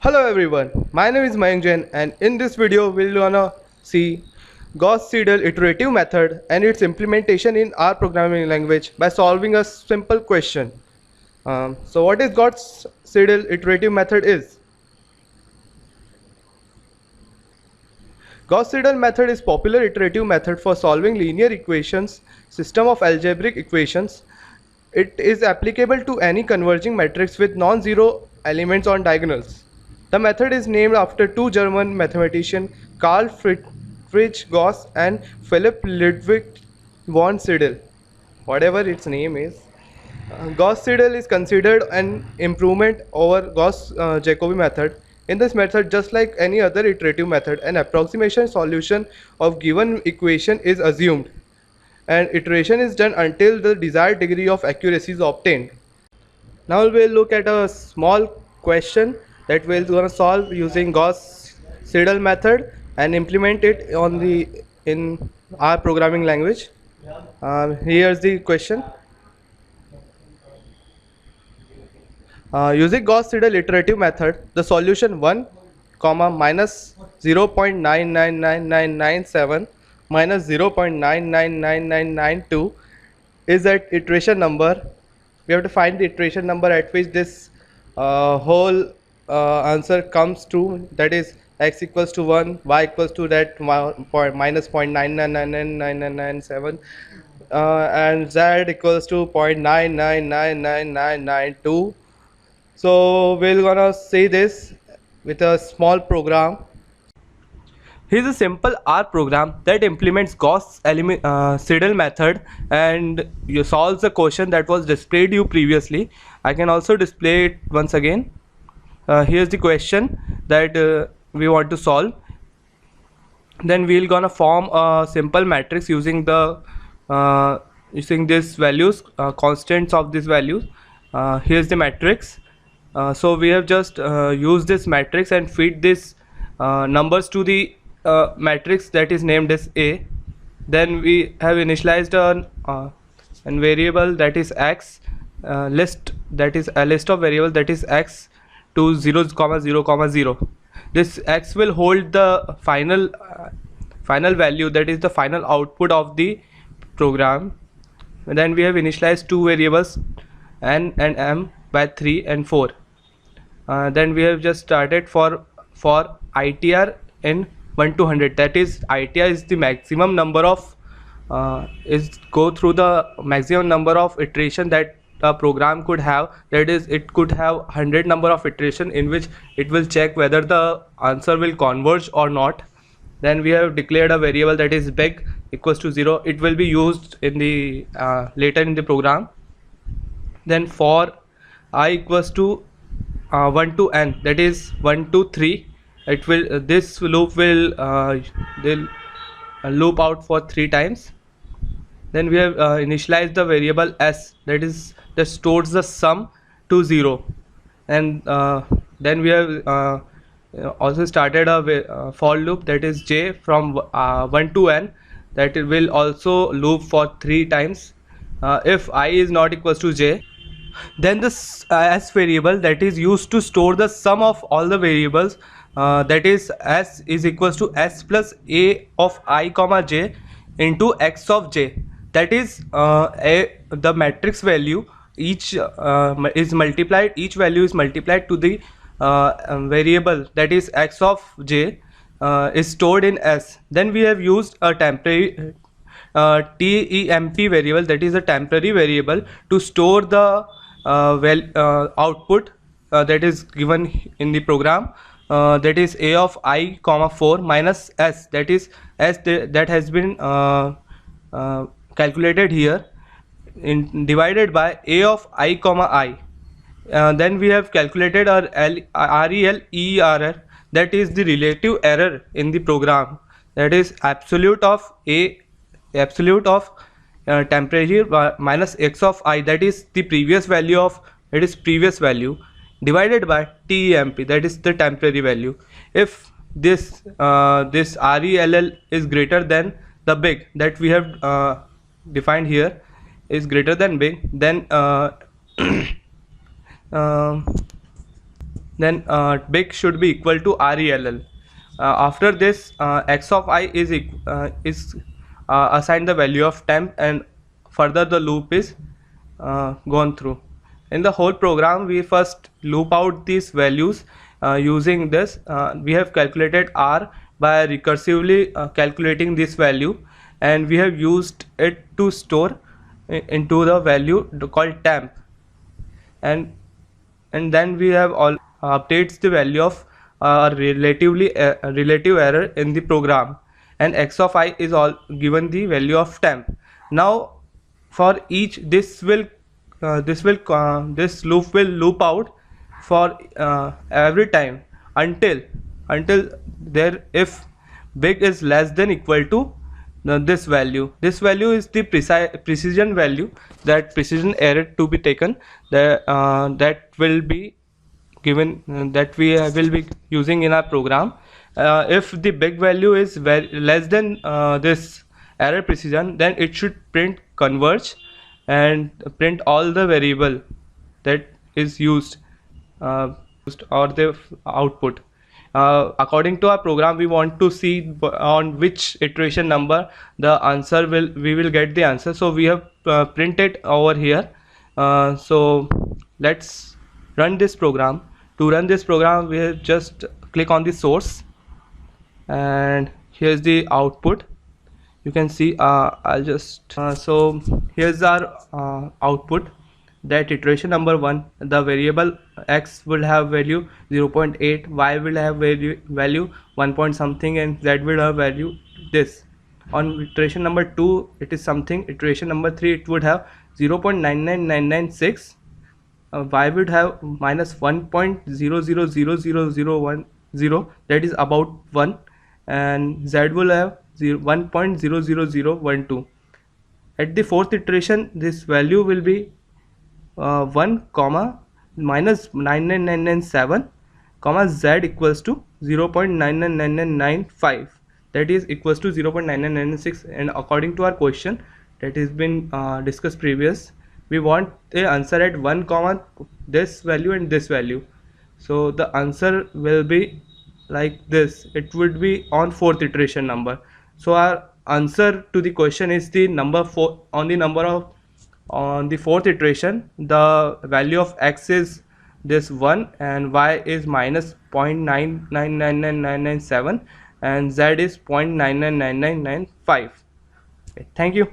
Hello everyone, my name is Mayank Jain and in this video we're gonna see Gauss-Seidel iterative method and its implementation in R programming language by solving a simple question. So what is Gauss-Seidel iterative method is? Gauss-Seidel method is popular iterative method for solving linear equations, system of algebraic equations. It is applicable to any converging matrix with non-zero elements on diagonals. The method is named after two German mathematicians Carl Friedrich Gauss and Philipp Ludwig von Siedel, whatever its name is. Gauss-Seidel is considered an improvement over Gauss Jacobi method. In this method, just like any other iterative method, an approximation solution of given equation is assumed, and iteration is done until the desired degree of accuracy is obtained. Now we'll look at a small question that we're gonna solve using Gauss-Seidel method and implement it in our programming language. Here's the question. Using Gauss-Seidel iterative method, the solution 1, minus 0.999997 minus 0.999992 is that iteration number. We have to find the iteration number at which this whole answer comes to, that is x equals to 1, y equals to that minus 0.999997 and z equals to 0.999992. So we're gonna say this with a small program. Here's a simple R program that implements Gauss-Seidel method and you solves the question that was displayed you previously. I can also display it once again. Here's the question that we want to solve. Then we're gonna form a simple matrix using these values, constants of these values. Here's the matrix. So we have just used this matrix and feed this numbers to the matrix that is named as A. Then we have initialized a variable that is x, list that is a list of variables that is x to 0, 0, 0. This x will hold the final value, that is the final output of the program. And then we have initialized two variables n and m by 3 and 4. Then we have just started for ITR in 1 to 100, that is ITR is the maximum number of go through the maximum number of iteration that a program could have, that is it could have 100 number of iteration in which it will check whether the answer will converge or not. Then we have declared a variable that is big equals to 0. It will be used in the later in the program. Then for I equals to 1 to n, that is 1 to 3, it will this loop will loop out for 3 times. Then we have initialized the variable s, that is that stores the sum to 0. And then we have also started a for loop that is j from 1 to n, that it will also loop for 3 times. If I is not equals to j, then this s variable that is used to store the sum of all the variables, that is s is equals to s plus a of I comma j into x of j, that is the matrix value each is multiplied, each value is multiplied to the variable that is x of j is stored in s. Then we have used a temporary temp variable, that is a temporary variable to store the output that is given in the program, that is a of I comma 4 minus s, that is s that has been calculated here, divided by a of I comma I. Then we have calculated our REL ERR, that is the relative error in the program, that is absolute of temporary minus x of I, that is the previous value of, it is previous value, divided by temp, that is the temporary value. If this RELL is greater than the big that we have defined here is greater than big, then then big should be equal to RELL. After this, x of I is assigned the value of temp, and further the loop is gone through. In the whole program, we first loop out these values using this. We have calculated R by recursively calculating this value, and we have used it to store into the value called temp, and then we have all updates the value of relative error in the program, and x of I is all given the value of temp. Now for each, this loop will loop out for every time until there, if big is less than equal to this value. This value is the precision value, that precision error to be taken, that will be given, that we will be using in our program. If the big value is less than this error precision, then it should print converge and print all the variable that is used, or the output. According to our program, we want to see on which iteration number the answer we will get the answer, so we have printed over here. So let's run this program. To run this program, we have just click on the source, and here's the output. You can see I'll just so here's our output, that iteration number 1, the variable x will have value 0.8, y will have value 1 point something, and z will have value this. On iteration number 2 it is something, iteration number 3 it would have 0.99996, y would have minus 1.000010, that is about 1, and z will have 1.00012. At the fourth iteration, this value will be 1 comma minus 99997 comma z equals to 0.999995, that is equals to 0.9996. and according to our question that has been discussed previous, we want the answer at 1 comma this value and this value. So the answer will be like this, it would be on fourth iteration number. So our answer to the question is the number 4 on the number of, on the fourth iteration, the value of x is this 1 and y is minus 0.9999997 and z is 0.99995. Okay, thank you.